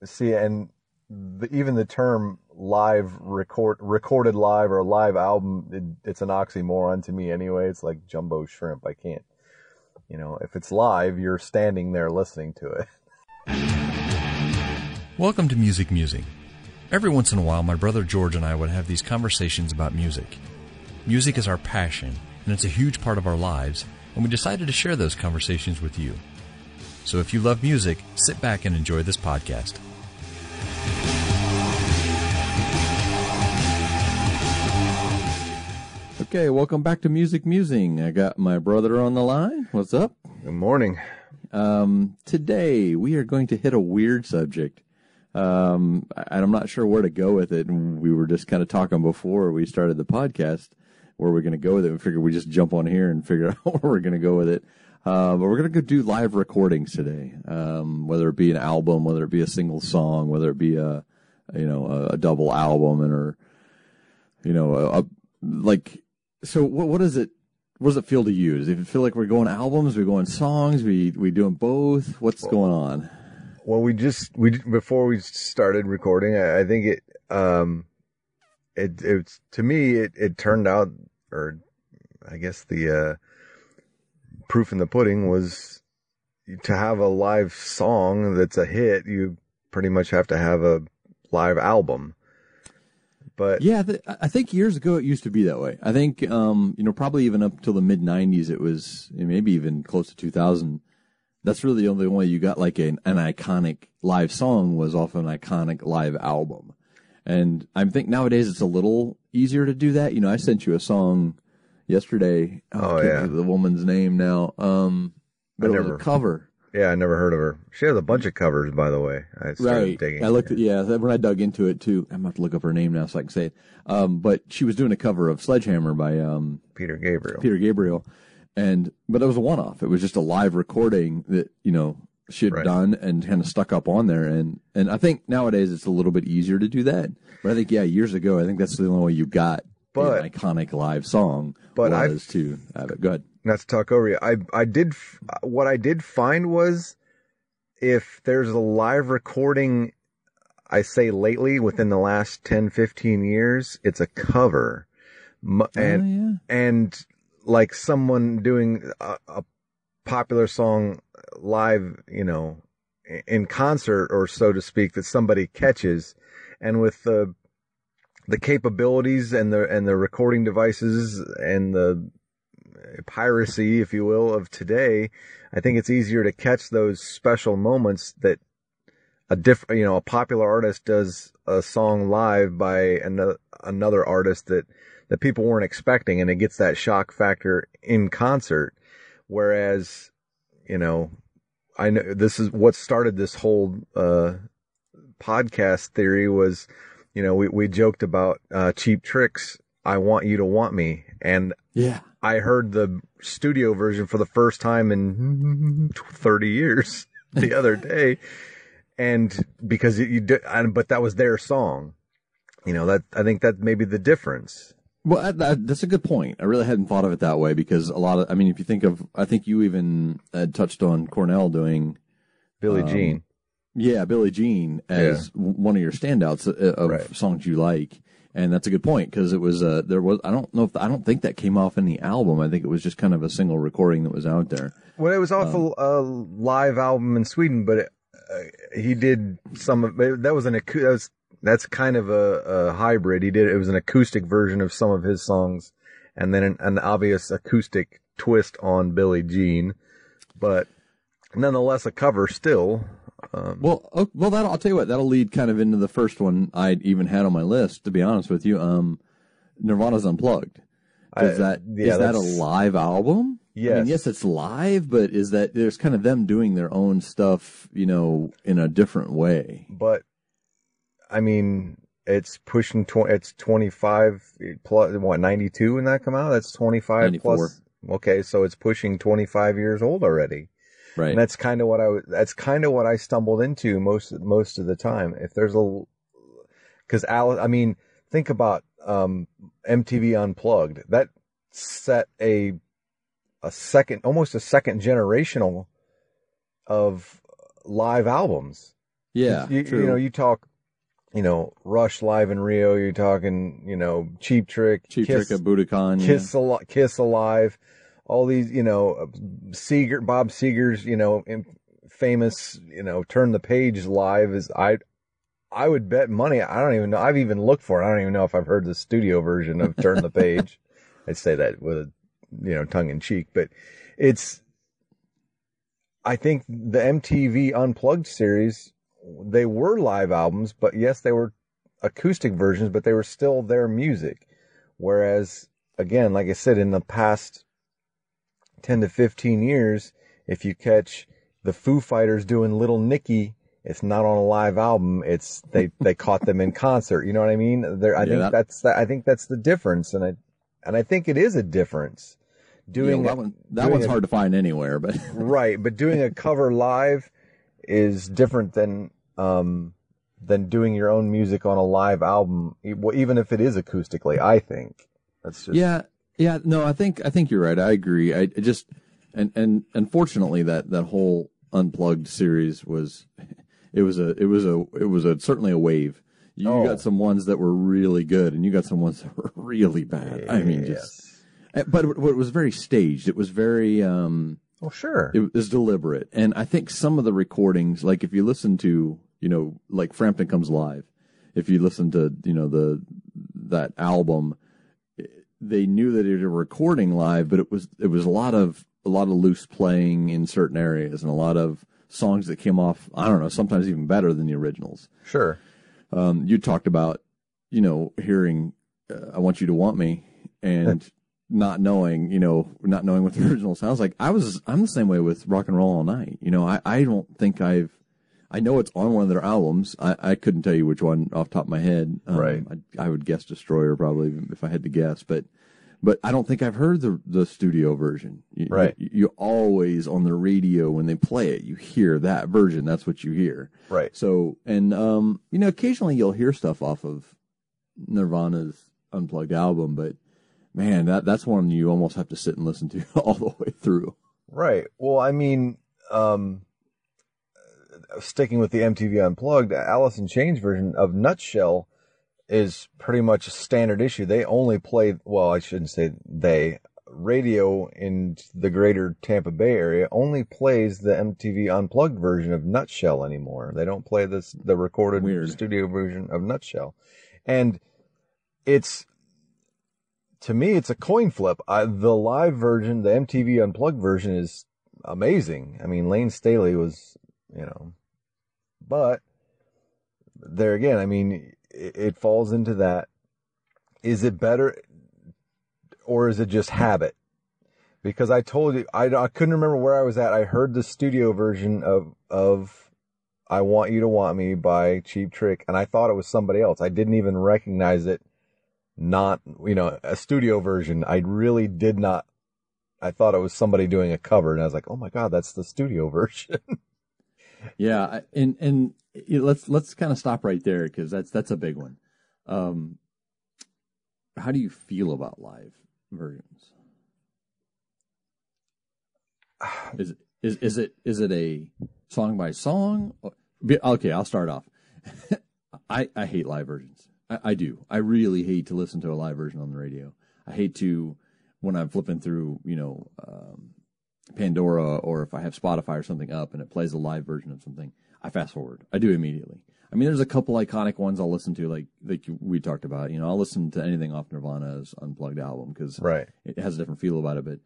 see, and even the term recorded live or live album, it's an oxymoron to me anyway. It's like jumbo shrimp. I can't, if it's live, you're standing there listening to it. Welcome to Music Musing. Every once in a while, my brother George and I would have these conversations about music. Music is our passion, and it's a huge part of our lives, and we decided to share those conversations with you. So if you love music, sit back and enjoy this podcast. Okay, welcome back to Music Musing. I got my brother on the line. What's up? Good morning. Today we are going to hit a weird subject. And I'm not sure where to go with it. And we were just kind of talking before we started the podcast where we're going to go with it. We figured we just jump on here and figure out where we're going to go with it. But we're going to go do live recordings today. Whether it be an album, whether it be a single song, whether it be a double album so what is it? What does it feel to you? Does it feel like we're going albums? We're going songs? We doing both? What's going on? Well, before we started recording, I think it to me, it turned out, or I guess the, proof in the pudding was to have a live song that's a hit, you pretty much have to have a live album. But yeah, I think years ago it used to be that way. I think, probably even up till the mid 90s, it was maybe even close to 2000. That's really the only way you got like an iconic live song was off an iconic live album. And I think nowadays it's a little easier to do that. I sent you a song yesterday. I can't remember the woman's name now. But it was a cover. Yeah, I never heard of her. She has a bunch of covers, by the way. I started digging. I looked at, when I dug into it too, I'm about to look up her name now so I can say it. But she was doing a cover of Sledgehammer by, Peter Gabriel. But it was a one-off. It was just a live recording that, she had done and kind of stuck up on there. And I think nowadays it's a little bit easier to do that. But I think, years ago, I think that's the only way you got an iconic live song was to have it. Go ahead. Not to talk over you. What I did find was if there's a live recording, I say lately within the last 10, 15 years, it's a cover. And like someone doing a popular song live, in concert or so to speak, that somebody catches, and with the capabilities and the recording devices and the piracy, if you will, of today, I think it's easier to catch those special moments that a popular artist does a song live by another artist that people weren't expecting, and it gets that shock factor in concert. Whereas, I know this is what started this whole podcast theory was, we joked about Cheap Trick's "I Want You to Want Me," and I heard the studio version for the first time in 30 years the other day, and because but that was their song, I think that may be the difference. Well, that's a good point. I really hadn't thought of it that way because if you think of, I think you even touched on Cornell doing Billie Jean. Yeah, Billie Jean as one of your standouts of songs you like. And that's a good point because it was, I don't think that came off in the album. I think it was just kind of a single recording that was out there. Well, it was off a live album in Sweden, but he did some of that. That's kind of a hybrid. It was an acoustic version of some of his songs, and then an obvious acoustic twist on Billie Jean, but nonetheless a cover still. Well, I'll tell you what, that'll lead kind of into the first one I even had on my list, to be honest with you. Nirvana's Unplugged. Is that a live album? Yes. I mean, yes, it's live, but there's kind of them doing their own stuff, in a different way. But, I mean, it's pushing, it's 25 plus, 92 when that come out? That's 25 94. Plus. Okay, so it's pushing 25 years old already. Right. And that's kind of what I stumbled into most of the time. If there's think about, MTV Unplugged. That set almost a second generational of live albums. Yeah, true. You know, you talk, you know, Rush live in Rio. You're talking, you know, Cheap Trick, Cheap Trick at Budokan. Kiss Alive, all these, you know, Bob Seger's, you know, famous, you know, Turn the Page live is I would bet money. I don't even know. I've even looked for it. I don't even know if I've heard the studio version of Turn the Page. I'd say that with a, you know, tongue in cheek, but I think the MTV Unplugged series, they were live albums, but yes, they were acoustic versions, but they were still their music. Whereas, again, like I said, in the past 10 to 15 years, if you catch the Foo Fighters doing Little Nicky, it's not on a live album. It's they caught them in concert. You know what I mean? I think that's the difference, and I think it is a difference. That one's hard to find anywhere, but right. But doing a cover live is different than doing your own music on a live album, even if it is acoustically. I think that's just yeah. No, I think you're right. I agree. I just and unfortunately that whole Unplugged series was. It was certainly a wave. You got some ones that were really good, and you got some ones that were really bad. Yes. I mean, but it was very staged. It was very, sure. It was deliberate. And I think some of the recordings, like if you listen to, you know, like Frampton Comes Live, if you listen to, you know, that album, they knew that they were recording live, but it was a lot of loose playing in certain areas and a lot of songs that came off, I don't know, sometimes even better than the originals. Sure. You talked about, you know, hearing I Want You to Want Me and not knowing what the original sounds like. I'm the same way with Rock and Roll All Night. You know, I don't think I know it's on one of their albums. I couldn't tell you which one off the top of my head. Right. I would guess Destroyer probably if I had to guess, but I don't think I've heard the studio version. Right. You always on the radio when they play it, you hear that version. That's what you hear. Right. So, and you know, occasionally you'll hear stuff off of Nirvana's Unplugged album, but man, that's one you almost have to sit and listen to all the way through. Right. Well, I mean, sticking with the MTV Unplugged, Alice in Chains version of Nutshell is pretty much a standard issue. They only play, well, I shouldn't say they, radio in the greater Tampa Bay area only plays the MTV Unplugged version of Nutshell anymore. They don't play the recorded studio version of Nutshell. And to me, it's a coin flip. The live version, the MTV Unplugged version is amazing. I mean, Lane Staley was, you know, but there again, I mean, it falls into that. Is it better or is it just habit? Because I told you, I couldn't remember where I was at. I heard the studio version of I Want You to Want Me by Cheap Trick, and I thought it was somebody else. I didn't even recognize it. Not, you know, a studio version. I really did not. I thought it was somebody doing a cover, and I was like, oh my God, that's the studio version. Yeah. And let's kind of stop right there because that's a big one. How do you feel about live versions? Is it a song by song? Okay, I'll start off. I hate live versions. I do. I really hate to listen to a live version on the radio. I hate to, when I'm flipping through, you know, Pandora, or if I have Spotify or something up and it plays a live version of something, I fast forward. I do immediately. I mean, there's a couple iconic ones I'll listen to, like we talked about. You know, I'll listen to anything off Nirvana's Unplugged album because it has a different feel about it. But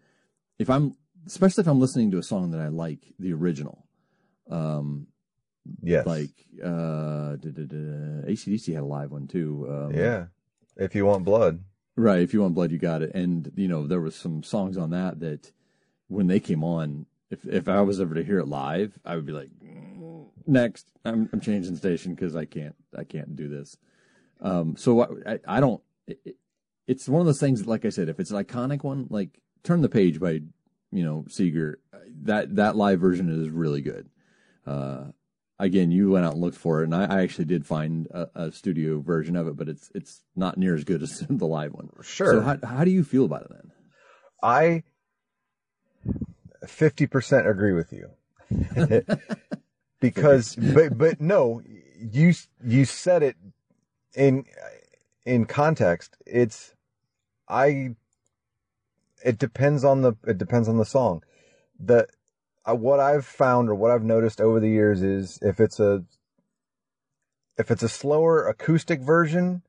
especially if I'm listening to a song that I like, the original, yes, like AC/DC had a live one too. Yeah, If You Want Blood. Right, If You Want Blood, You Got It. And you know, there was some songs on that when they came on, if I was ever to hear it live, I would be like, next, I'm changing station because I can't do this. So I don't. It's one of those things. Like I said, if it's an iconic one, like Turn the Page by, you know, Seeger, that live version is really good. Again, you went out and looked for it, and I actually did find a studio version of it, but it's not near as good as the live one. Sure. So how do you feel about it then? I 50% agree with you. because, but no, you said it in context. It depends on the song. What I've found or what I've noticed over the years is if it's a slower acoustic version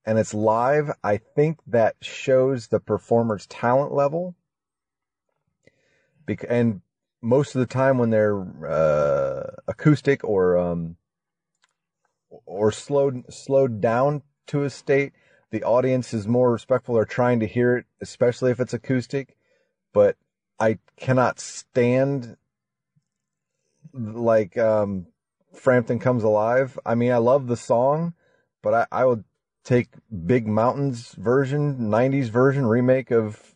and it's live, I think that shows the performer's talent level. And most of the time when they're acoustic or slowed down to a state, the audience is more respectful or trying to hear it, especially if it's acoustic. But I cannot stand like Frampton Comes Alive. I mean, I love the song, but I would take Big Mountain's version, 90s version remake of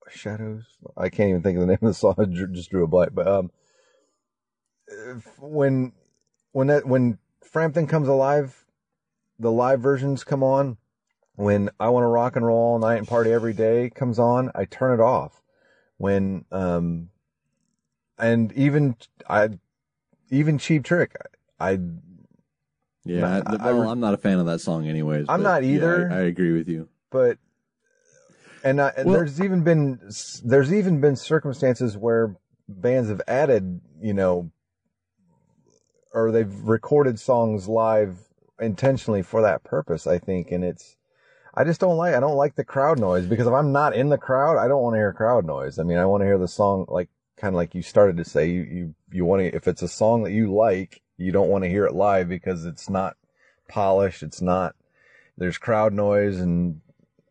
Shadows. I can't even think of the name of the song. I just drew a blank. But when Frampton Comes Alive, the live versions come on. When I Want to Rock and Roll All Night and Party Every Day comes on, I turn it off. When and even Cheap Trick, I'm not a fan of that song anyways. I'm not either. Yeah, I agree with you. But there's even been circumstances where bands have added, or they've recorded songs live intentionally for that purpose, I think, and I don't like the crowd noise, because if I'm not in the crowd, I don't want to hear crowd noise. I mean, I want to hear the song, like, kind of like you started to say, you want to, if it's a song that you like, you don't want to hear it live because it's not polished. There's crowd noise, and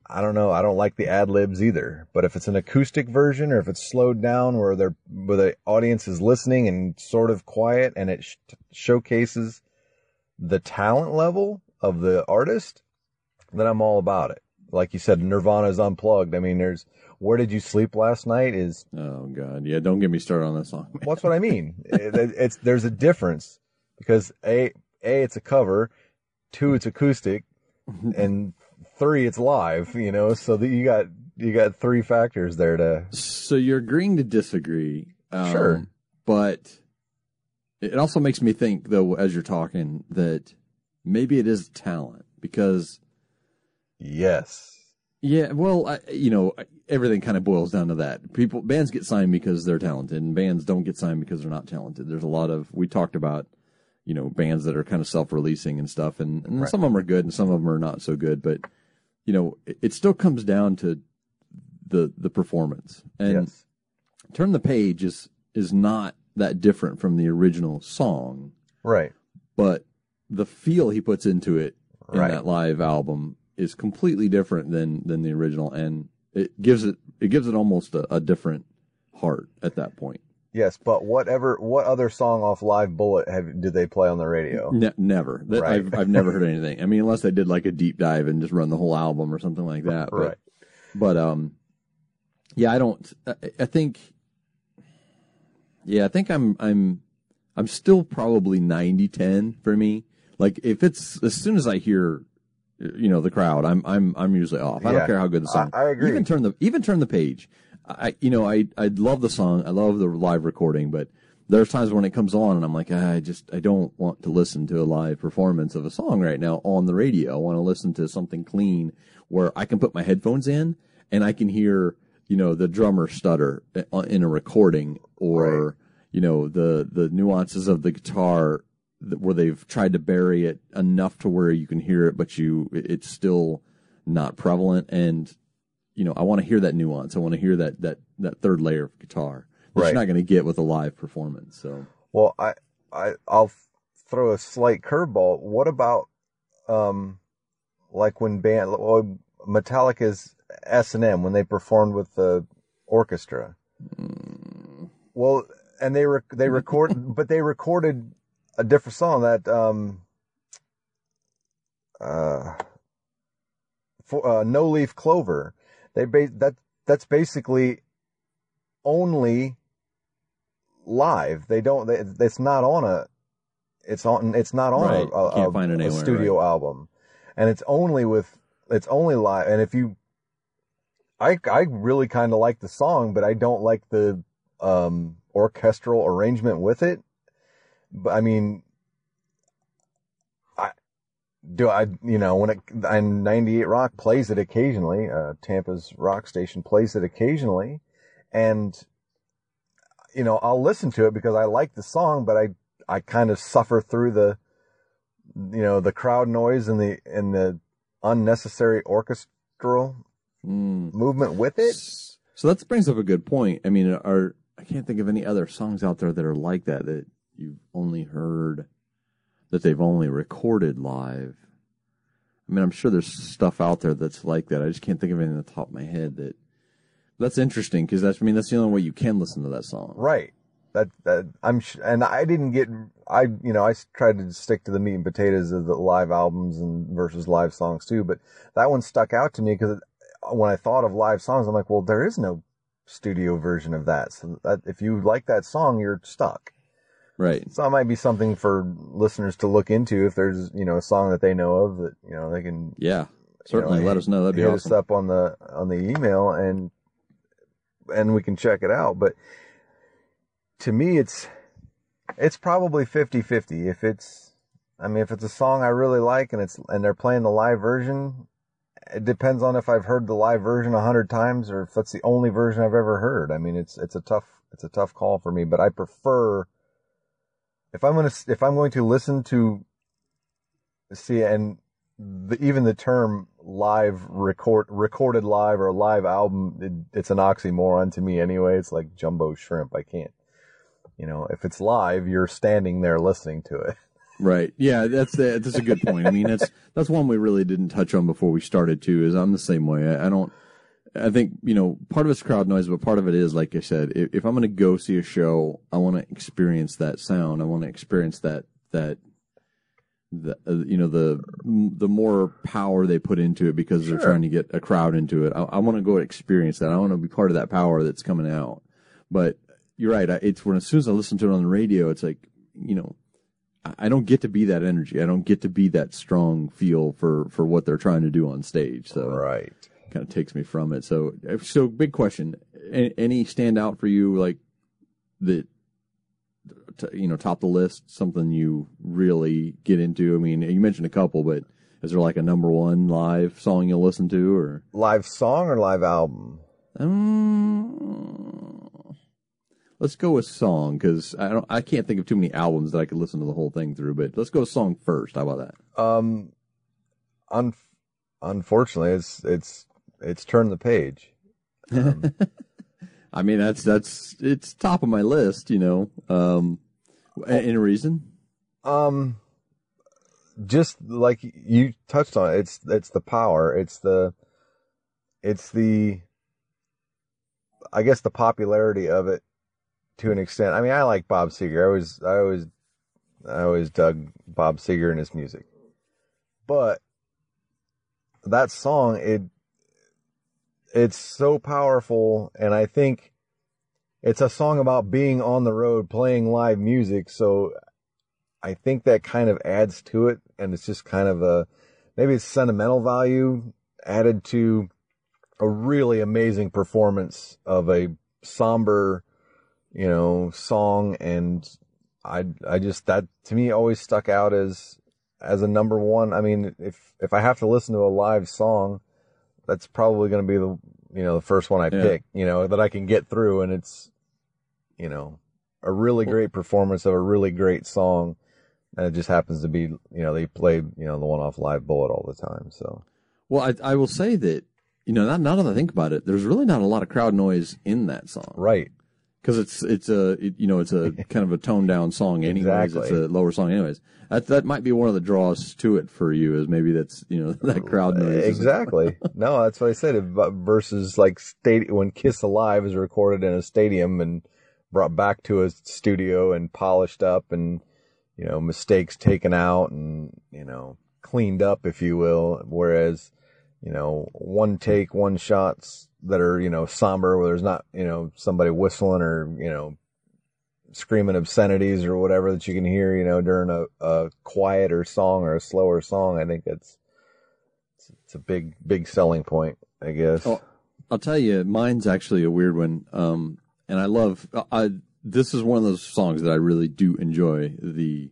I don't know. I don't like the ad libs either, but if it's an acoustic version or if it's slowed down where the audience is listening and sort of quiet and it showcases the talent level of the artist, then I'm all about it. Like you said, Nirvana's Unplugged. I mean, there's Where Did You Sleep Last Night is... Oh, God. Yeah, don't get me started on that song. Well, that's what I mean. There's a difference because A, it's a cover, 2, it's acoustic, and 3, it's live, so that you got 3 factors there to... So you're agreeing to disagree. Sure. But it also makes me think, though, as you're talking, that maybe it is talent, because... Yes. Yeah, well, everything kind of boils down to that. Bands get signed because they're talented, and bands don't get signed because they're not talented. There's a lot of, we talked about, bands that are kind of self-releasing and stuff, and right. Some of them are good and some of them are not so good, but, it still comes down to the performance. And yes. Turn the Page is not that different from the original song. Right. But the feel he puts into it in right. that live album is completely different than the original, and it gives it almost a different heart at that point. Yes, but what other song off Live Bullet did they play on the radio? Never. Right. I've never heard anything. I mean, unless they did like a deep dive and just run the whole album or something like that. Right. But yeah, I don't. I think I'm still probably 90-10 for me. Like if it's as soon as I hear, the crowd, I'm usually off. I don't care how good the song. I agree. Even turn the page. I love the song. I love the live recording, but there's times when it comes on and I'm like, I don't want to listen to a live performance of a song right now on the radio. I want to listen to something clean where I can put my headphones in and I can hear, the drummer stutter in a recording, or, right. The nuances of the guitar where they've tried to bury it enough to where you can hear it, but it's still not prevalent. And, I want to hear that nuance. I want to hear that third layer of guitar that you're not going to get with a live performance. So, well, I'll throw a slight curveball. What about, like when Metallica's S&M, when they performed with the orchestra? Well, and they but they recorded a different song that, No Leaf Clover. That's basically only live. It's not on a studio album, and it's only live. And I really kind of like the song, but I don't like the orchestral arrangement with it. But I mean, and 98 Rock plays it occasionally. Tampa's rock station plays it occasionally. And, I'll listen to it because I like the song, but I kind of suffer through the crowd noise and the unnecessary orchestral movement with it. So that brings up a good point. I mean, I can't think of any other songs out there that are like that you've only heard, that they've only recorded live. I mean, I'm sure there's stuff out there that's like that. I just can't think of anything on the top of my head. That's interesting because that's the only way you can listen to that song. Right. And I didn't get, I tried to stick to the meat and potatoes of the live albums and versus live songs too, but that one stuck out to me because when I thought of live songs, I'm like, well, there is no studio version of that. So that if you like that song, you're stuck. Right. So that might be something for listeners to look into if there's, a song that they know of that, they can. Yeah. Certainly let us know. That'd be hit awesome. us up on the email and we can check it out. But to me, it's probably 50-50. If it's a song I really like and they're playing the live version, it depends on if I've heard the live version 100 times or if that's the only version I've ever heard. I mean, it's a tough call for me, but I prefer, if I'm going to listen to see, and even the term live recorded live or live album, it's an oxymoron to me anyway. It's like jumbo shrimp. I can't, if it's live, you're standing there listening to it. Right. Yeah, that's a good point. I mean, that's one we really didn't touch on before we started too, is I'm the same way. I think, part of it's crowd noise, but part of it is, like I said, if I'm going to go see a show, I want to experience that sound. I want to experience the more power they put into it because they're trying to get a crowd into it. I want to go experience that. I want to be part of that power that's coming out. But you're right. It's when as soon as I listen to it on the radio, it's like, I don't get to be that energy. I don't get to be that strong feel for what they're trying to do on stage. So right. It kind of takes me from it. So big question. Any stand out for you, like that, top the list, something you really get into? I mean, you mentioned a couple, but is there like a number one live song you'll listen to, or live song or live album? Let's go with song, because I can't think of too many albums that I could listen to the whole thing through. But let's go with song first. How about that? Unfortunately, it's Turn the Page. I mean, it's top of my list. Any reason? Just like you touched on, it's the power. It's the I guess the popularity of it. To an extent, I mean, I like Bob Seger. I always dug Bob Seger and his music, but that song, it's so powerful, and I think it's a song about being on the road, playing live music. So I think that kind of adds to it, and it's just kind of maybe it's sentimental value added to a really amazing performance of a somber, song. And I just, that to me always stuck out as a number one. I mean, if I have to listen to a live song, that's probably going to be the first one I pick, that I can get through. And it's, a really great performance of a really great song. And it just happens to be, they play, the one off Live Bullet all the time. So, well, I will say that, now that I think about it, there's really not a lot of crowd noise in that song. Right. Because it's a kind of a toned down song anyways. Exactly. It's a lower song anyways. That might be one of the draws to it for you, is maybe that's that crowd noise. Exactly. No, that's what I said. Versus like when Kiss Alive is recorded in a stadium and brought back to a studio and polished up and mistakes taken out and cleaned up, if you will. Whereas one take, one shots that are, somber, where there's not, somebody whistling or, screaming obscenities or whatever that you can hear, during a quieter song or a slower song. I think it's a big selling point, I guess. Oh, I'll tell you, mine's actually a weird one. and I love. This is one of those songs that I really do enjoy. The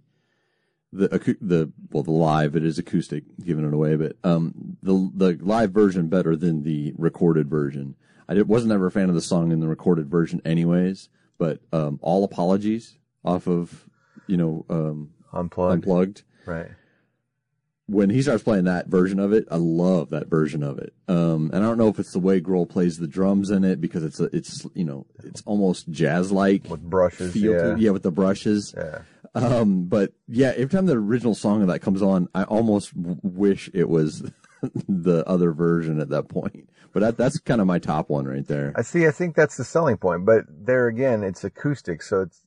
live, it is acoustic, giving it away, but the live version better than the recorded version. I wasn't ever a fan of the song in the recorded version, anyways. But All Apologies off of Unplugged. Right. When he starts playing that version of it, I love that version of it. And I don't know if it's the way Grohl plays the drums in it, because it's almost jazz-like. With brushes, yeah, with the brushes. Yeah. But yeah, every time the original song of that comes on, I almost wish it was the other version at that point. But that's kind of my top one right there. I think that's the selling point. But there again, it's acoustic, so it's.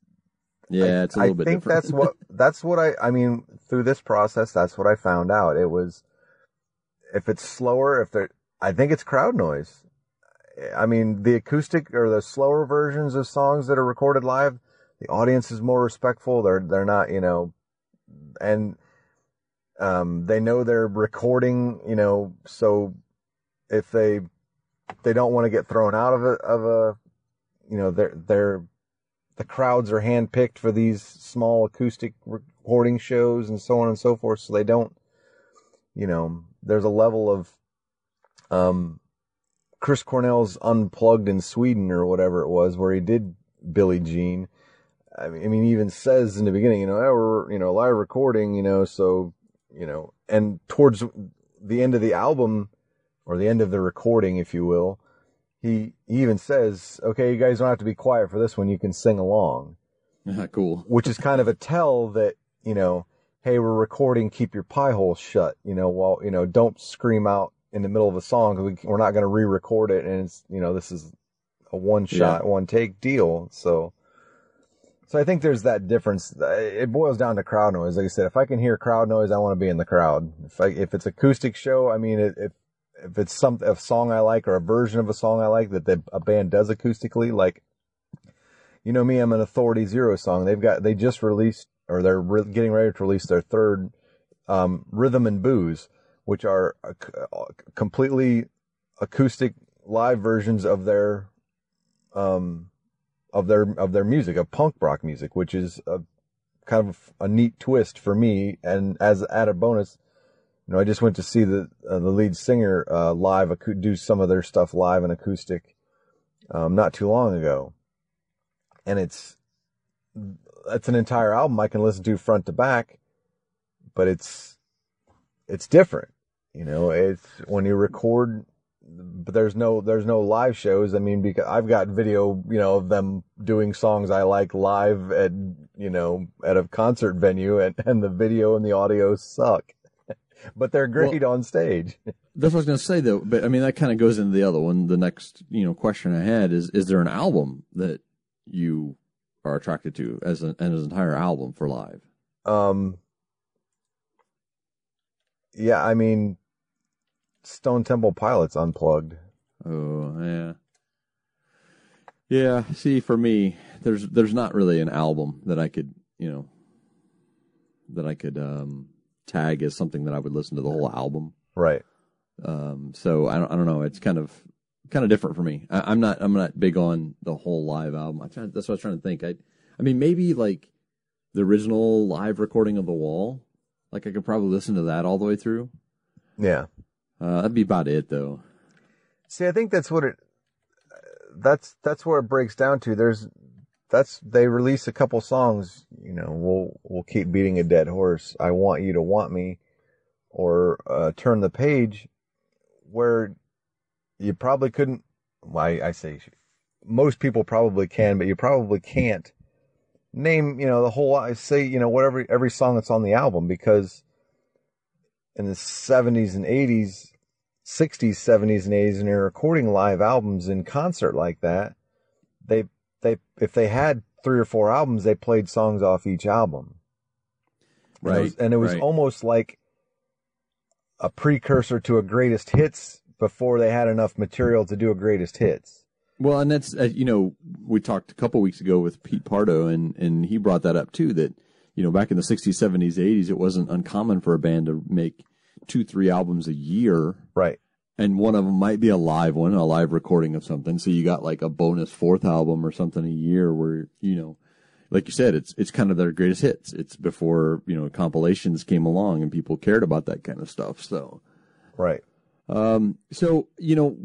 Yeah, it's a little bit different. I think that's what I mean, through this process, that's what I found out. It was, if it's slower, I think it's crowd noise. I mean, the acoustic or the slower versions of songs that are recorded live, the audience is more respectful. They're not, and, they know they're recording, so if they don't want to get thrown out of the crowds are handpicked for these small acoustic recording shows and so on and so forth. So they don't, there's a level of, Chris Cornell's Unplugged in Sweden or whatever it was, where he did Billie Jean. I mean, he even says in the beginning, we're, live recording, so, and towards the end of the album, or the end of the recording, if you will, he even says, okay, you guys don't have to be quiet for this one. You can sing along. Cool. Which is kind of a tell that, hey, we're recording, keep your pie hole shut, while, don't scream out in the middle of a song, because we're not going to re-record it. And it's, this is a one-shot, one-take deal. So I think there's that difference. It boils down to crowd noise. Like I said, if I can hear crowd noise, I want to be in the crowd. If it's acoustic show, I mean, if it's a song I like, or a version of a song I like that a band does acoustically, like, me, I'm an Authority Zero song. They just released, or they're getting ready to release their third, Rhythm and Booze, which are completely acoustic live versions of their music, of punk rock music, which is kind of a neat twist for me. And as added bonus, I just went to see the lead singer live, do some of their stuff live and acoustic not too long ago, and it's an entire album I can listen to front to back, but it's different, It's when you record, but there's no live shows. I mean, because I've got video, of them doing songs I like live at a concert venue, and the video and the audio suck. But they're great on stage. That's what I was going to say, though. But I mean, that kind of goes into the other one. The next, question I had is there an album that you are attracted to as an entire album for live? Yeah, I mean, Stone Temple Pilots Unplugged. Oh, yeah. Yeah, see, for me, there's not really an album that I could, tag as something that I would listen to the whole album. Right. So I don't know. It's kind of different for me. I'm not big on the whole live album. That's what I was trying to think. I mean, maybe like the original live recording of The Wall. Like I could probably listen to that all the way through. Yeah. That'd be about it, though. See, I think that's where it breaks down to. They release a couple songs, we'll keep beating a dead horse. I Want You to Want Me, or Turn the Page, where you probably couldn't. Well, I say most people probably can, but you probably can't name, the whole. I say, whatever every song that's on the album, because in the 70s and 80s, 60s, 70s, and 80s, and they're recording live albums in concert like that, if they had 3 or 4 albums, they played songs off each album. Right. And it was almost like a precursor to a greatest hits before they had enough material to do a greatest hits. Well, and that's, we talked a couple weeks ago with Pete Pardo, and he brought that up too, that, back in the 60s, 70s, 80s, it wasn't uncommon for a band to make 2-3 albums a year. Right. And one of them might be a live recording of something. So you got like a bonus fourth album or something a year where, you know, like you said, it's kind of their greatest hits. It's before, you know, compilations came along and people cared about that kind of stuff. So, right. So, you know,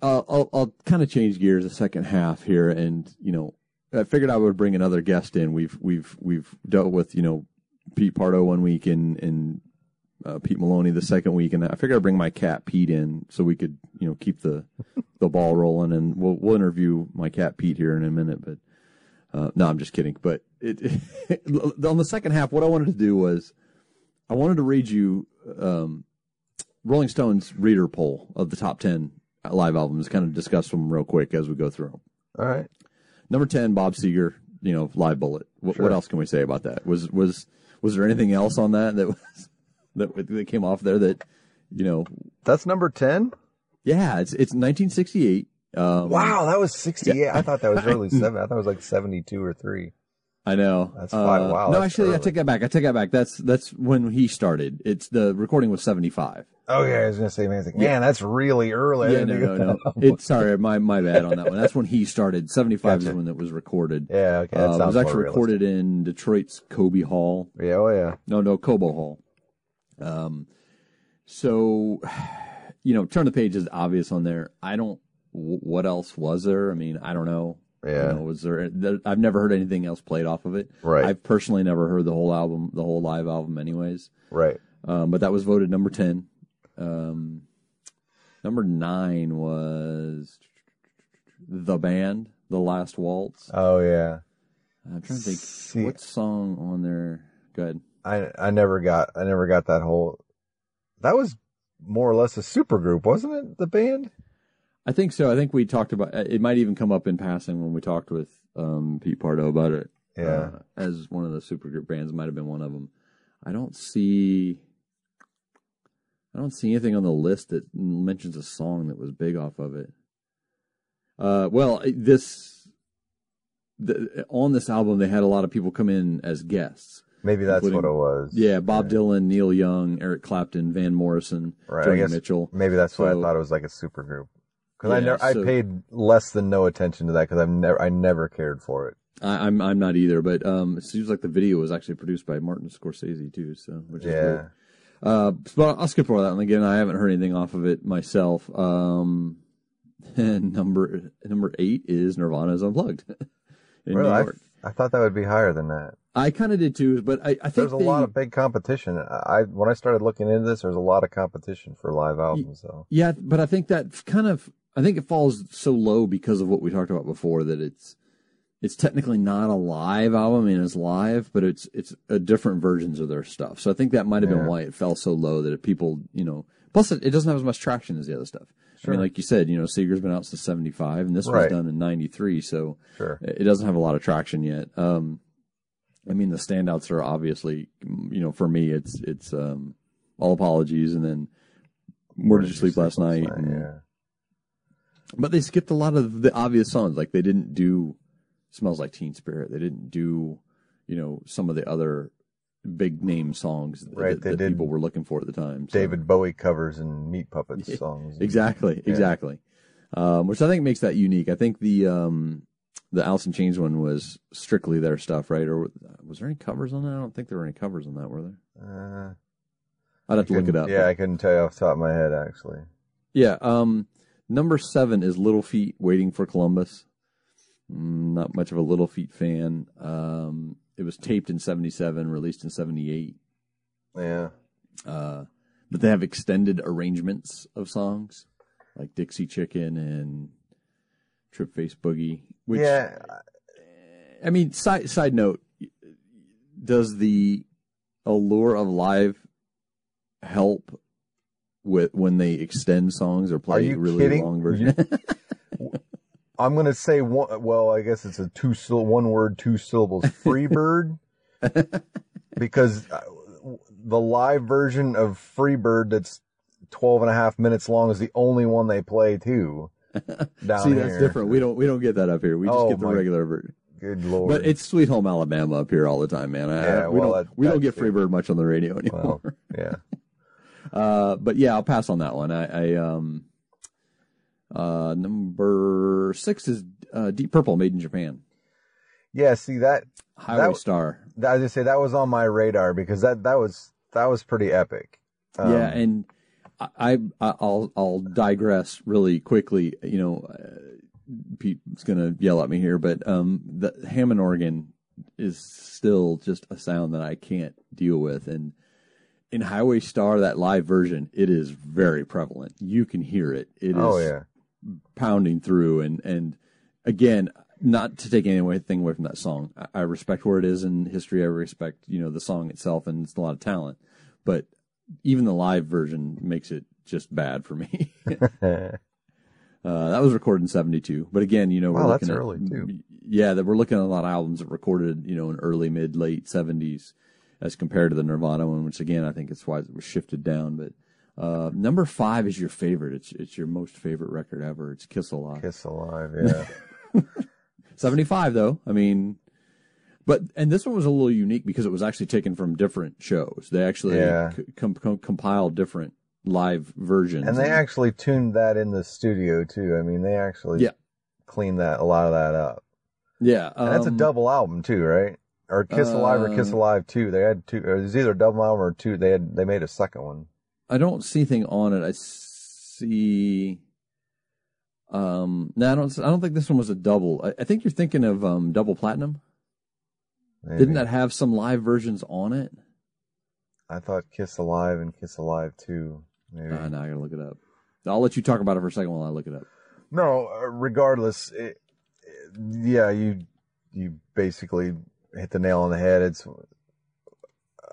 I'll kind of change gears the second half here. And, you know, I figured I would bring another guest in. We've dealt with, you know, Pete Pardo one week and Pete Maloney the second week. And I figured I'd bring my cat Pete in so we could, you know, keep the ball rolling, and we'll interview my cat Pete here in a minute, but, no, I'm just kidding. But on the second half, what I wanted to do was I wanted to read you Rolling Stone's reader poll of the top 10 live albums, kind of discuss them real quick as we go through them. All right. Number 10, Bob Seger, you know, Live Bullet. What else can we say about that? Was there anything else on that that came off there that, you know? That's number 10? Yeah, it's 1968. Wow, that was 68. Yeah. I thought that was early 7. I thought it was like 72 or 3. I know. That's 5. Wow. No, that's actually, early. I take that back. That's when he started. The recording was 75. Oh, yeah, I was going to say, man, that's really early. Yeah, no. Sorry, my bad on that one. That's when he started. 75 is when it was recorded. Yeah, okay. That it was actually recorded in Detroit's Coby Hall. Yeah, oh, yeah. No, Cobo Hall. So, you know, Turn the Page is obvious on there. What else was there? I mean, I don't know. Yeah. You know, was there? I've never heard anything else played off of it. Right. I've personally never heard the whole album, the whole live album, anyways. Right. But that was voted number 10. Number 9 was The Band, The Last Waltz. Oh, yeah. I'm trying to think what song on there. Go ahead. I never got that whole. That was more or less a supergroup, wasn't it? The Band. I think so. I think we talked about it. Might even come up in passing when we talked with Pete Pardo about it. Yeah, as one of the supergroup bands, might have been one of them. I don't see anything on the list that mentions a song that was big off of it. Well, on this album, they had a lot of people come in as guests. Maybe that's what it was. Yeah, Bob Dylan, Neil Young, Eric Clapton, Van Morrison, Joni Mitchell. Maybe that's what I thought it was, like a supergroup. Because I paid less than no attention to that because I never cared for it. I'm not either, but it seems like the video was actually produced by Martin Scorsese too, so which is weird. But I'll skip over that one again. I haven't heard anything off of it myself. And number 8 is Nirvana's Unplugged in New York. I thought that would be higher than that. I kind of did too, but I think there's a lot of big competition. When I started looking into this, there's a lot of competition for live albums. So yeah, but I think that I think it falls so low because of what we talked about before that it's technically not a live album. I mean, it's live, but it's different versions of their stuff. So I think that might have been why it fell so low that people, you know, plus it doesn't have as much traction as the other stuff. Sure. I mean, like you said, you know, Seeger's been out since 75 and this was done in 93. So it doesn't have a lot of traction yet. I mean, the standouts are obviously, you know, for me, it's All Apologies and then Where Did You Sleep Last Night? But they skipped a lot of the obvious songs. Like they didn't do Smells Like Teen Spirit. They didn't do, you know, some of the other big name songs that people were looking for at the time. So. David Bowie covers and Meat Puppets songs. Exactly. Which I think makes that unique. I think the Alice in Chains one was strictly their stuff, right? Or was there any covers on that? I don't think there were any covers on that, were there? I'd have to look it up. Yeah, I couldn't tell you off the top of my head, actually. Yeah. Number 7 is Little Feat, Waiting for Columbus. Not much of a Little Feat fan. It was taped in 77, released in 78. Yeah. But they have extended arrangements of songs, like Dixie Chicken and Trip Face Boogie. Which, I mean, side note, does the allure of live help with when they extend songs or play really long versions? I'm going to say I guess it's a one word, 2 syllables, Freebird, because the live version of Freebird that's 12 and a half minutes long is the only one they play too. See, that's different. We don't get that up here. We just get the regular version. Good Lord. But it's Sweet Home Alabama up here all the time, man. We don't get Freebird much on the radio anymore. Well, yeah. But yeah, I'll pass on that one. Number 6 is Deep Purple, Made in Japan. Yeah, see that Highway Star. I was gonna say that was on my radar because that was pretty epic. Yeah, and I'll digress really quickly. You know, Pete's gonna yell at me here, but the Hammond organ is still just a sound that I can't deal with. And in Highway Star, that live version, it is very prevalent. You can hear it. It is pounding through. And again, not to take anything away from that song. I respect where it is in history. I respect, you know, the song itself, and it's a lot of talent. But even the live version makes it just bad for me. That was recorded in 1972. But again, you know, we're looking that's at early too. Yeah, that we're looking at a lot of albums that recorded, you know, in early, mid, late 1970s as compared to the Nirvana one, which again, I think it's why it was shifted down. But number 5 is your favorite. It's your most favorite record ever. It's Kiss Alive. Kiss Alive, yeah. 75 though. I mean, and this one was a little unique because it was actually taken from different shows. They actually compiled different live versions. And they actually tuned that in the studio too. I mean, they actually cleaned a lot of that up. Yeah. And that's a double album too, right? Or Kiss Alive or Kiss Alive 2. They had two, or it was either a double album or two. They made a second one. I don't see anything on it. I see. No, I don't think this one was a double. I think you're thinking of Double Platinum. Maybe. Didn't that have some live versions on it? I thought Kiss Alive and Kiss Alive 2. Maybe. Now I gotta look it up. I'll let you talk about it for a second while I look it up. No, regardless, you basically hit the nail on the head. It's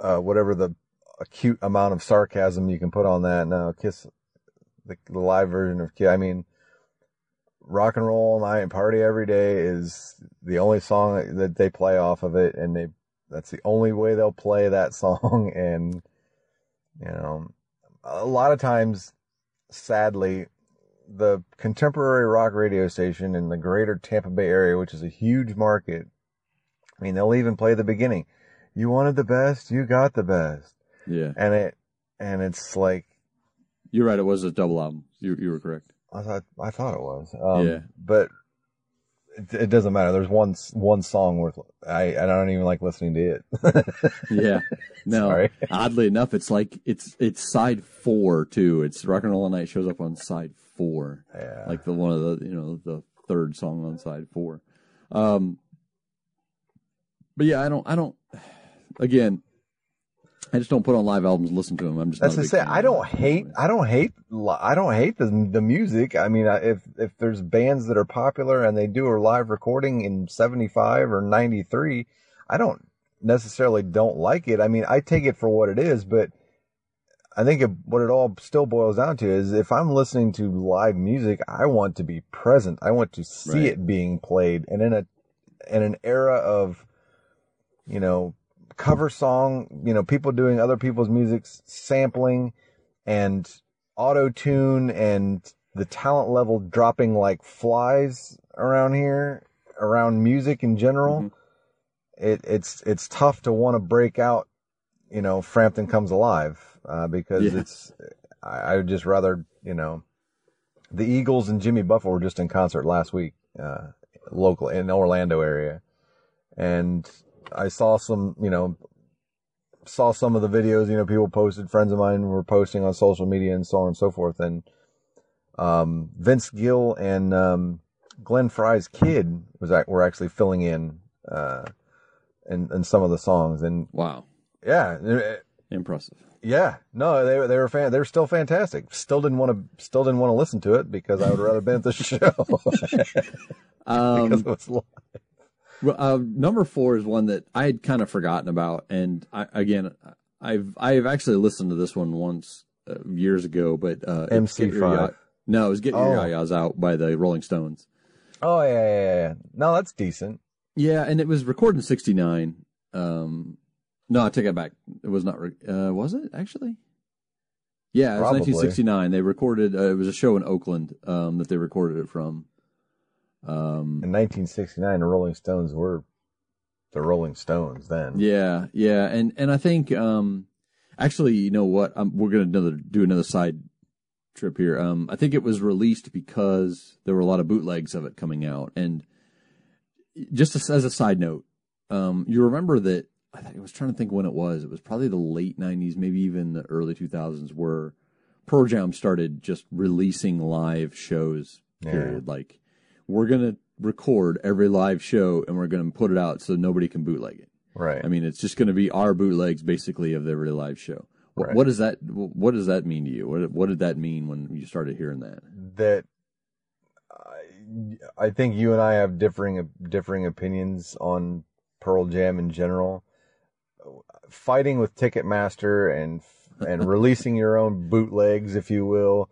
whatever the acute amount of sarcasm you can put on that. No, Kiss, the live version of Kiss. I mean, Rock and Roll All Night and Party Every Day is the only song that they play off of it, and that's the only way they'll play that song. And you know, a lot of times, sadly, the contemporary rock radio station in the greater Tampa Bay area, which is a huge market, I mean, they'll even play the beginning. You wanted the best, you got the best. Yeah. And it's like, you're right. It was a double album. You were correct. I thought it was. Yeah. But it doesn't matter. There's one song worth. I don't even like listening to it. Yeah. No. Sorry. Oddly enough, it's like it's side 4 too. It's Rock and Roll All Night shows up on side 4. Yeah. Like one of the third song on side 4. But yeah, I don't. Again, I just don't put on live albums and listen to them. I'm just. That's to say, I don't hate the music. I mean, if there's bands that are popular and they do a live recording in 75 or 93, I don't necessarily don't like it. I mean, I take it for what it is, but I think what it all still boils down to is if I'm listening to live music, I want to be present. I want to see it being played. And in an era of, you know, cover song, you know, people doing other people's music, sampling and auto tune, and the talent level dropping like flies around here, around music in general. Mm-hmm. It's tough to want to break out, you know, Frampton Comes Alive, because I would just rather, you know, the Eagles and Jimmy Buffett were just in concert last week, local in the Orlando area. And I saw some of the videos, you know, people posted, friends of mine were posting on social media and so on and so forth. And, Vince Gill and, Glenn Fry's kid were actually filling in some of the songs. And wow. Yeah. Impressive. Yeah. No, they were still fantastic. Still didn't want to listen to it because I would rather been at the show. Because it was live. Well, number 4 is one that I had kind of forgotten about, and I've actually listened to this one once years ago, but MC5. No, it was Get Your Ya-Ya's Out by the Rolling Stones. Oh yeah. No, that's decent. Yeah, and it was recorded in '69. No, I take it back. It was not. Was it actually? Yeah, it was 1969. They recorded. It was a show in Oakland that they recorded it from. In 1969, the Rolling Stones were the Rolling Stones then. Yeah, and I think actually, you know what? We're going to do another side trip here. I think it was released because there were a lot of bootlegs of it coming out. And just as a side note, you remember that I was trying to think when it was. It was probably the late 90s, maybe even the early 2000s, where Pearl Jam started just releasing live shows, period. Yeah. Like, we're going to record every live show and we're going to put it out so nobody can bootleg it. Right. I mean, it's just going to be our bootlegs, basically, of every live show. Right. What does that mean to you? What did that mean when you started hearing that? That I think you and I have differing opinions on Pearl Jam in general. Fighting with Ticketmaster and releasing your own bootlegs, if you will,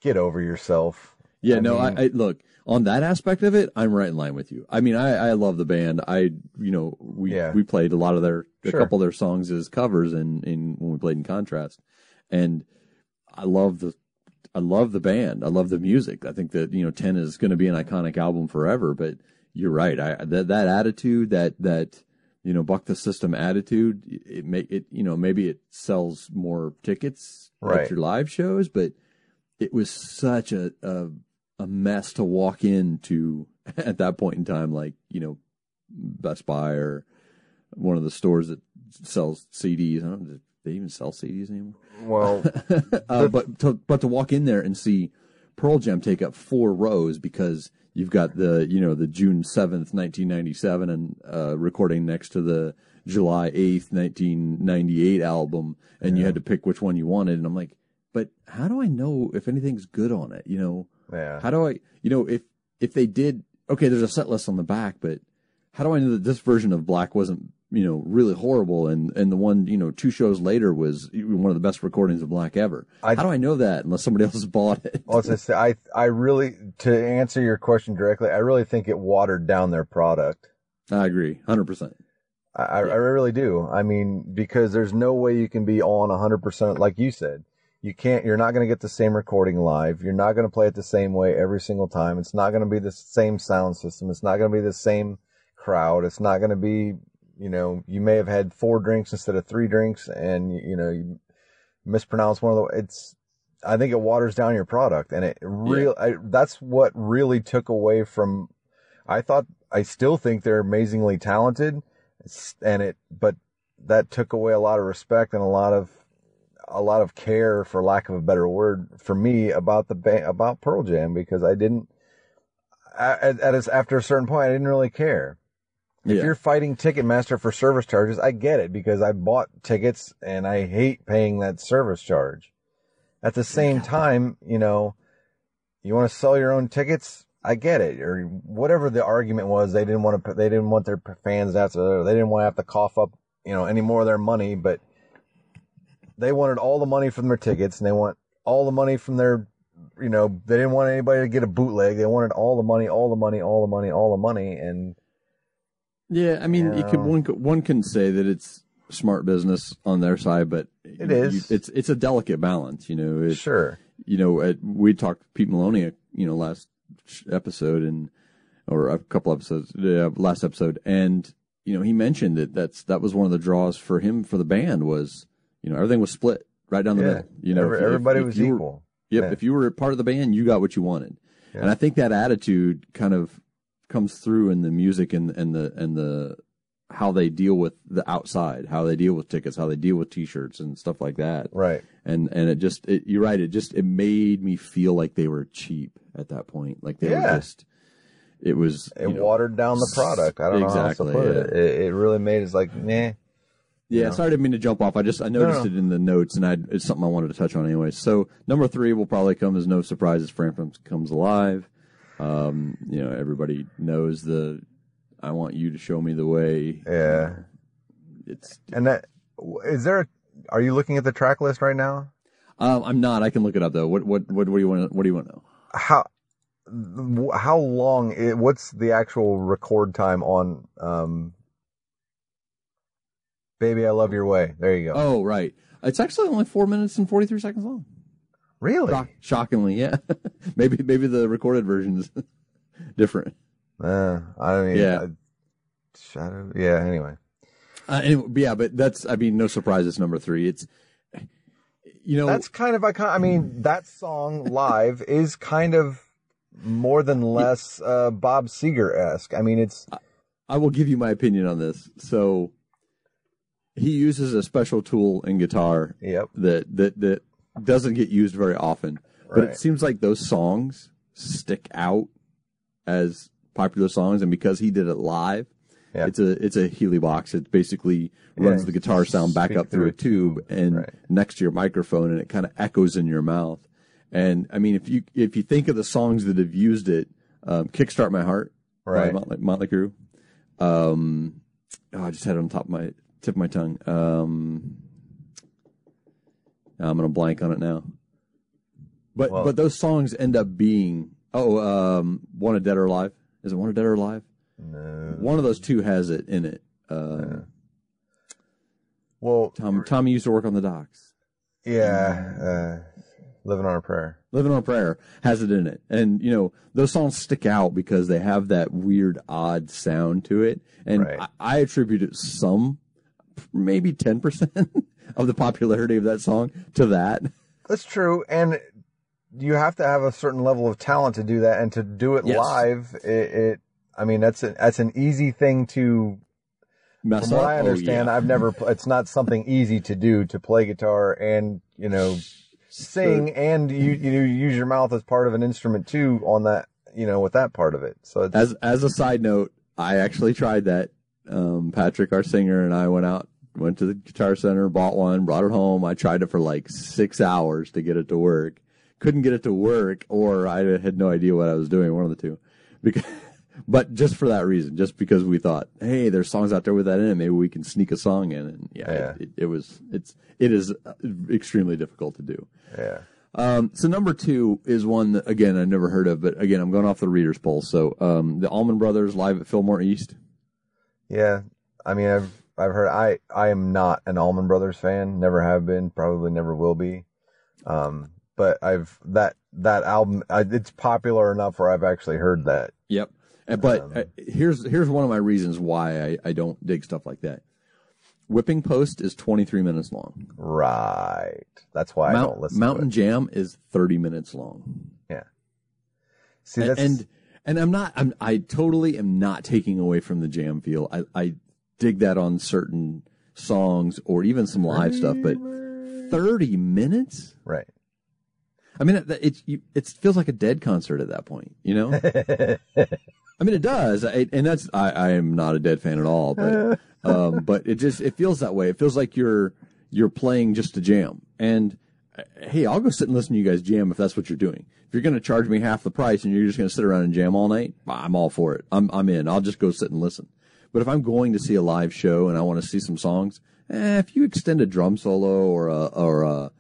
get over yourself. Yeah, I look, on that aspect of it, I'm right in line with you. I mean, I love the band. We played a lot of a couple of their songs as covers in when we played in Contrast, and I love the band. I love the music. I think that 10 is going to be an iconic album forever. But you're right. That attitude, that buck the system attitude, maybe it sells more tickets at your live shows, but it was such a mess to walk into at that point in time, like, Best Buy or one of the stores that sells CDs. I don't know, do they even sell CDs anymore? Well, but to walk in there and see Pearl Jam take up 4 rows because you've got the June 7th, 1997 and recording next to the July 8th, 1998 album, and you had to pick which one you wanted, and I'm like, but how do I know if anything's good on it? Yeah. How do I, if they did, okay, there's a set list on the back, but how do I know that this version of Black wasn't, really horrible and the one, 2 shows later was one of the best recordings of Black ever? How do I know that unless somebody else has bought it? Well, I really, to answer your question directly, I really think it watered down their product. I agree, 100%. I really do. I mean, because there's no way you can be on 100%, like you said. You're not going to get the same recording live. You're not going to play it the same way every single time. It's not going to be the same sound system. It's not going to be the same crowd. It's not going to be, you may have had 4 drinks instead of 3 drinks and, you mispronounce one of I think it waters down your product, and that's what really took away from, I still think they're amazingly talented, but that took away a lot of respect and a lot of care, for lack of a better word, for me about about Pearl Jam, because I didn't, after a certain point, I didn't really care. If you're fighting Ticketmaster for service charges, I get it, because I bought tickets and I hate paying that service charge. At the same time, you want to sell your own tickets, I get it. Or whatever the argument was, they didn't want their fans they didn't want to have to cough up, any more of their money, but they wanted all the money from their tickets, and they want all the money from their, they didn't want anybody to get a bootleg. They wanted all the money, and yeah, I mean, one can say that it's smart business on their side, but it is. It's a delicate balance, Sure. We talked to Pete Maloney, last episode or a couple episodes, last episode, and he mentioned that was one of the draws for him for the band was, everything was split right down the middle. Everybody was equal. If you were part of the band, you got what you wanted, and I think that attitude kind of comes through in the music and the how they deal with the outside, how they deal with tickets, how they deal with T-shirts and stuff like that. Right. And you're right. It made me feel like they were cheap at that point. Like they were just. It was. It watered down the product. I don't know how else to put it. It really made it like, nah. Yeah, sorry, I didn't mean to jump off. I noticed it in the notes, and it's something I wanted to touch on anyway. So number 3 will probably come as no surprises. Frampton Comes Alive. Everybody knows I want you to show me the way. Yeah. Are you looking at the track list right now? I'm not. I can look it up though. What do you want to know? How long what's the actual record time on Baby I Love Your Way? There you go. Oh, right. It's actually only 4 minutes and 43 seconds long. Really? Shockingly, yeah. maybe the recorded version is different. I don't mean, yeah. Anyway. But that's, no surprise. It's number 3. that's kind of iconic. I mean, that song live is kind of more than less Bob Seger-esque. I mean, it's. I will give you my opinion on this. So he uses a special tool in guitar that doesn't get used very often. But it seems like those songs stick out as popular songs, and because he did it live, it's a Healy box. It basically runs the guitar sound back up through a tube and next to your microphone, and it kind of echoes in your mouth. And I mean, if you think of the songs that have used it, "Kickstart My Heart" by Motley Crue. I just had it on top of my tip of my tongue. I'm gonna blank on it now. But those songs end up being "Wanted Dead or Alive." Is it "Wanted Dead or Alive"? No. One of those two has it in it. Well, Tommy used to work on the docks. Yeah, "Living on a Prayer." "Living on a Prayer" has it in it, and those songs stick out because they have that weird, odd sound to it. And I attribute it maybe 10% of the popularity of that song to that. That's true, and you have to have a certain level of talent to do that, and to do it live. I mean, that's an easy thing to mess up. From what I understand, I've never. It's not something easy to do, to play guitar and sing, and you use your mouth as part of an instrument too on that. With that part of it. So as a side note, I actually tried that. Patrick, our singer, and I went to the Guitar Center, bought one, brought it home. I tried it for like 6 hours to get it to work. Couldn't get it to work, or I had no idea what I was doing. One of the two. But just for that reason, just because we thought, hey, there's songs out there with that in it, maybe we can sneak a song in. And it is extremely difficult to do. Yeah. So number 2 is one that, again, I've never heard of, but again, I'm going off the reader's poll. So, the Allman Brothers live at Fillmore East. Yeah. I mean, I've heard, I am not an Allman Brothers fan, never have been, probably never will be. But that album, it's popular enough where I've actually heard that. Yep. But here's one of my reasons why I don't dig stuff like that. Whipping Post is 23 minutes long. Right. That's why I don't listen to it. Mountain Jam is 30 minutes long. Yeah. See, that's... And I totally am not taking away from the jam feel. I dig that on certain songs or even some live stuff, but 30 minutes? Right. I mean, it feels like a Dead concert at that point, I mean, it does, and that's I am not a Dead fan at all, but it feels that way. It feels like you're playing just a jam. And hey, I'll go sit and listen to you guys jam if that's what you're doing. If you're going to charge me half the price and you're just going to sit around and jam all night, I'm all for it. I'm in. I'll just go sit and listen. But if I'm going to see a live show and I want to see some songs, if you extend a drum solo or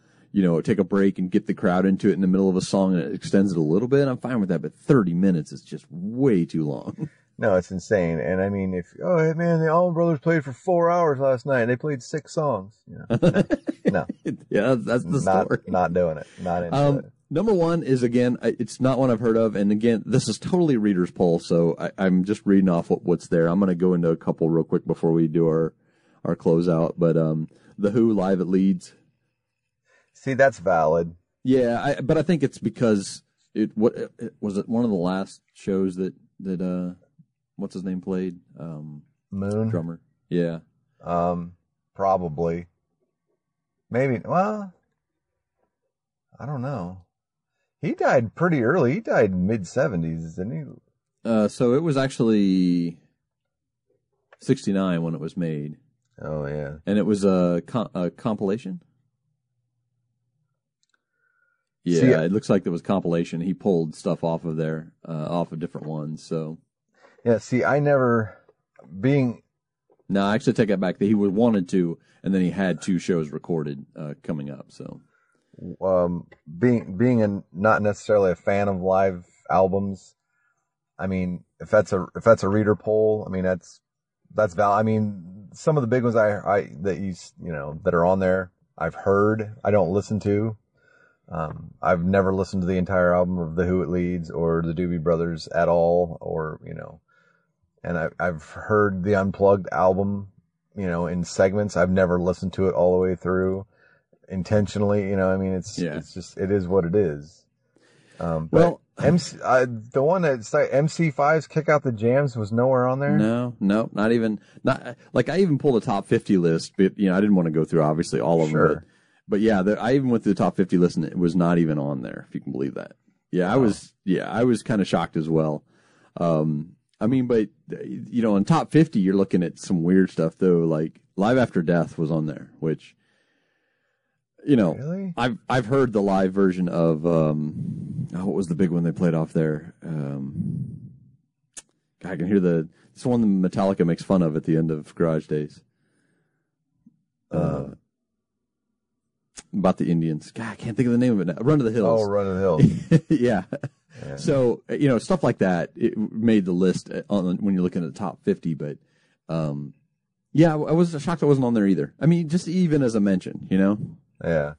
take a break and get the crowd into it in the middle of a song and it extends it a little bit, I'm fine with that. But 30 minutes is just way too long. No, it's insane. And I mean, the Allman Brothers played for 4 hours last night and they played 6 songs. No. Yeah, that's the story. Not doing it. Not into it. Number 1 is, again, it's not one I've heard of. And again, this is totally reader's poll. So I'm just reading off what's there. I'm going to go into a couple real quick before we do our closeout. But The Who live at Leeds. See, that's valid. Yeah, but I think it's because was it one of the last shows that what's his name played? Moon drummer. Yeah. Probably. Maybe. Well, I don't know. He died pretty early. He died mid-70s, didn't he? So it was actually 69 when it was made. Oh yeah. And it was a compilation. Yeah, it looks like there was compilation. He pulled stuff off of there, off of different ones. So, yeah. See, I never No, I actually take that back. That he wanted to, and then he had 2 shows recorded coming up. So, being not necessarily a fan of live albums, I mean, if that's a reader poll, I mean that's valid. I mean, some of the big ones that are on there, I've heard. I don't listen to. I've never listened to the entire album of The Who at Leeds or the Doobie Brothers at all, or, and I've heard the Unplugged album, in segments. I've never listened to it all the way through. intentionally. You know, I mean, it's just, it is what it is. But Well, the one that's like MC5's Kick Out the Jams was nowhere on there. No, not even, not like I even pulled a top 50 list, but I didn't want to go through obviously all of them, but yeah, I even went through the top 50 list and it was not even on there, if you can believe that. Yeah, I was kind of shocked as well. I mean, but in top 50, you're looking at some weird stuff though, like Live After Death was on there, which, Really? I've heard the live version of, what was the big one they played off there? I can hear it's one that Metallica makes fun of at the end of Garage Days. About the Indians. God, I can't think of the name of it now. Run to the Hills. Oh, Run to the Hills. Yeah. So, stuff like that, it made the list when you're looking at the top 50, but, I was shocked it wasn't on there either. I mean, just even as a mention, Yeah.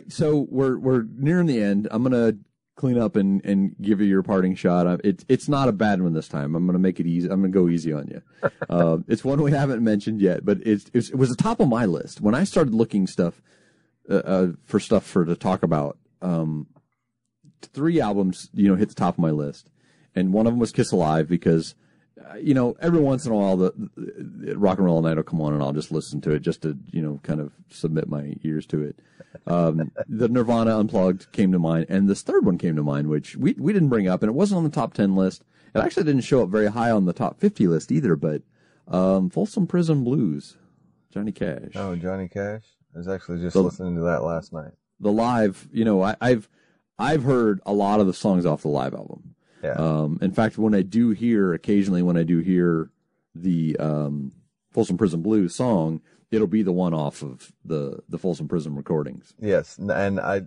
So we're nearing the end. I'm going to clean up and give you your parting shot. It's not a bad one this time. I'm going to make it easy. I'm going to go easy on you. It's one we haven't mentioned yet, but it was the top of my list. When I started looking for stuff to talk about, 3 albums, hit the top of my list. And one of them was Kiss Alive because, every once in a while the Rock and Roll All Night will come on and I'll just listen to it just to, kind of submit my ears to it. The Nirvana Unplugged came to mind, and this third one came to mind, which we didn't bring up, and it wasn't on the top 10 list. It actually didn't show up very high on the top 50 list either, but Folsom Prison Blues, Johnny Cash. Oh, Johnny Cash? I was actually just listening to that last night. The live, I've heard a lot of the songs off the live album. Yeah. In fact, occasionally when I do hear the Folsom Prison Blues song, it'll be the one off of the Folsom Prison recordings. Yes, and I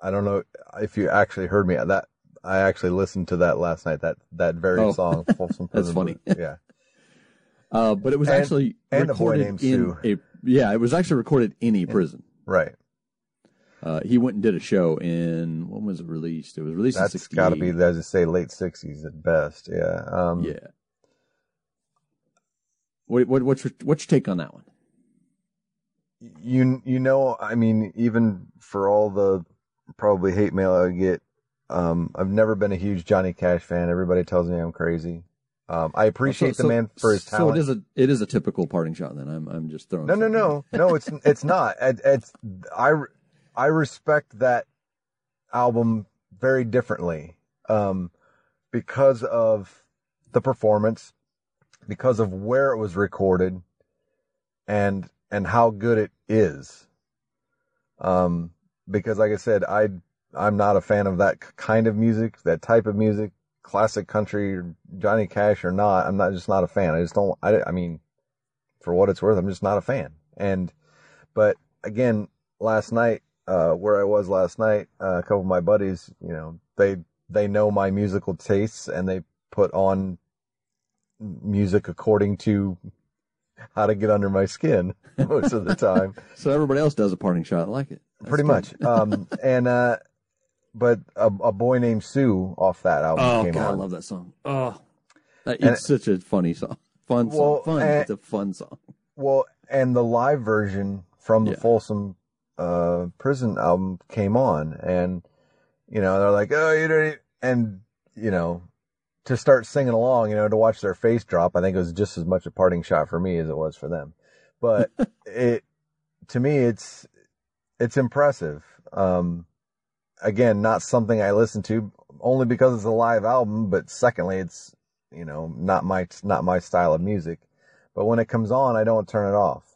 don't know if you actually heard me. That I actually listened to that last night. That very song, Folsom Prison. That's funny. Blues. Yeah. But it was actually and a boy named Sue. It was actually recorded in a prison. Right. He went and did a show when was it released? It was released in 68. That's got to be, as I say, late 60s at best. Yeah. Yeah. What's your take on that one? I mean, even for all the probably hate mail I get, I've never been a huge Johnny Cash fan. Everybody tells me I'm crazy. I appreciate the man for his talent. So it is a typical parting shot then. I'm just throwing. No, it's not. I respect that album very differently, because of the performance, because of where it was recorded, and how good it is. Because like I said, I'm not a fan of that kind of music, that type of music, classic country, Johnny Cash or not. I'm just not a fan. I just don't, I mean, for what it's worth, I'm just not a fan. But again, last night, where I was last night, a couple of my buddies, they know my musical tastes and they put on music according to how to get under my skin most of the time. So everybody else does a parting shot. I like it. That's pretty good. much. But a boy named Sue off that album came on. I love that song. Oh, it's such a funny song. Fun song. It's a fun song. Well, and the live version from the Folsom Prison album came on, and they're like, oh, and to start singing along, to watch their face drop, I think it was just as much a parting shot for me as it was for them. But to me, it's impressive. Again, not something I listen to only because it's a live album, but secondly, it's not my style of music. But when it comes on, I don't turn it off.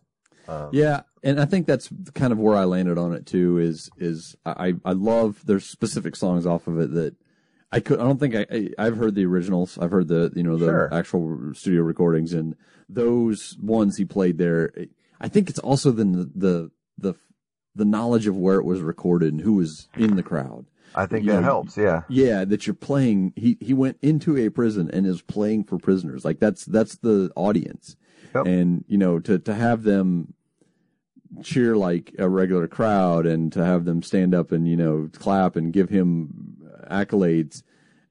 And I think that's kind of where I landed on it too. Is I love there's specific songs off of it that I don't think I've heard the originals. I've heard the actual studio recordings, and those ones he played there. I think it's also the knowledge of where it was recorded and who was in the crowd. I think that helps. Yeah. Yeah. That you're playing. He went into a prison and is playing for prisoners. Like that's the audience. Yep. And, to have them cheer like a regular crowd and to have them stand up and, clap and give him accolades.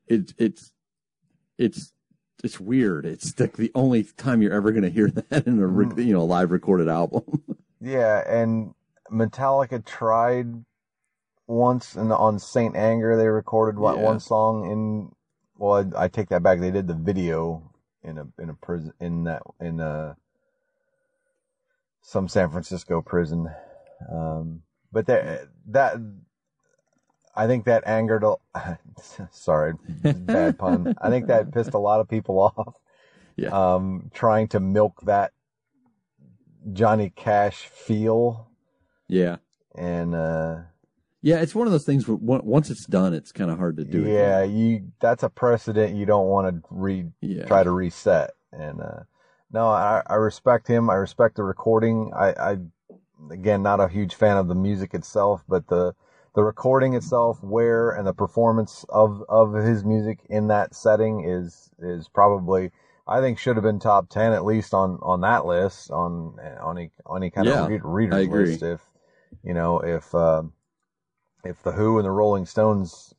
It's weird. It's like the only time you're ever going to hear that in a live recorded album. Yeah, and Metallica tried once, and on Saint Anger they recorded one song in. Well, I take that back. They did the video in a prison in some San Francisco prison, but that I think that angered. Sorry, bad pun. I think that pissed a lot of people off. Yeah. Trying to milk that Johnny Cash feel. Yeah. And yeah, it's one of those things where once it's done, it's kind of hard to do. Yeah, that's a precedent you don't want to try to reset. And no, I respect him. I respect the recording. I again, not a huge fan of the music itself, but the recording itself, and the performance of his music in that setting is probably, I think, should have been top 10 at least on that list, on any kind of reader's list. If the Who and the Rolling Stones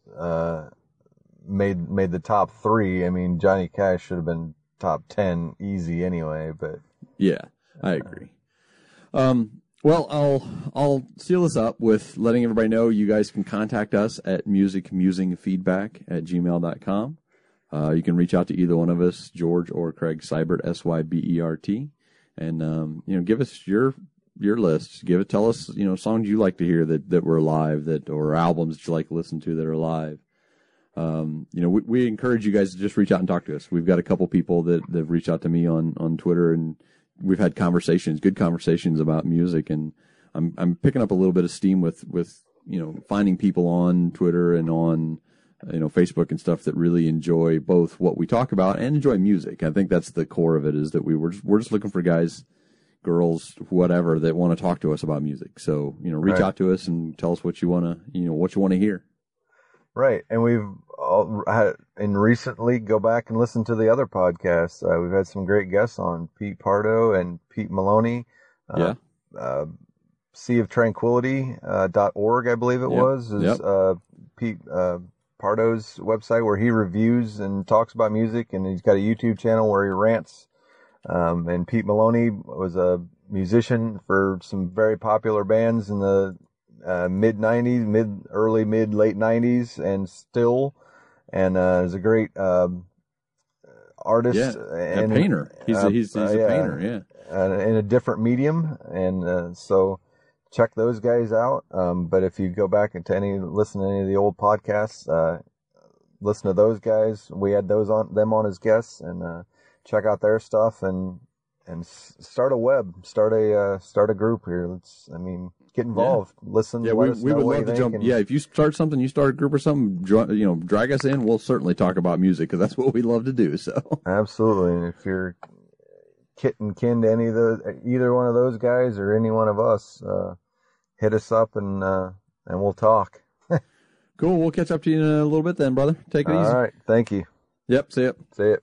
made the top 3, I mean, Johnny Cash should have been top 10 easy anyway. But yeah, I agree. Well, I'll seal this up with letting everybody know you guys can contact us at musicmusingfeedback@gmail.com. You can reach out to either one of us, George or Craig Seibert, Sybert, and give us your list. Tell us songs you like to hear that were live, or albums that you like to listen to that are live. We encourage you guys to just reach out and talk to us. We've got a couple people that have reached out to me on Twitter, and we've had good conversations about music, and I'm picking up a little bit of steam with finding people on Twitter and on Facebook and stuff that really enjoy both what we talk about and enjoy music. I think that's the core of it, is that we're just looking for guys, girls, whatever, that want to talk to us about music. So, reach out to us and tell us what you want to hear. Right. And we've recently go back and listen to the other podcasts. We've had some great guests on, Pete Pardo and Pete Maloney. seaoftranquility.org, I believe it was, is Pete Pardo's website, where he reviews and talks about music, and he's got a YouTube channel where he rants. And Pete Maloney was a musician for some very popular bands in the mid 90s, late 90s, and still, and is a great artist and painter. He's a painter, in a different medium, and so check those guys out. But if you go back and listen to any of the old podcasts, listen to those guys. We had them on as guests, and check out their stuff, and start a group here. Get involved. Listen. Yeah, we would love to jump. If you start something, you start a group or something, drag us in. We'll certainly talk about music, because that's what we love to do. So absolutely. And if you're kit and kin to either one of those guys or any one of us, hit us up and we'll talk. Cool. We'll catch up to you in a little bit then, brother. Take it easy. All right. Thank you. Yep. See ya. See ya.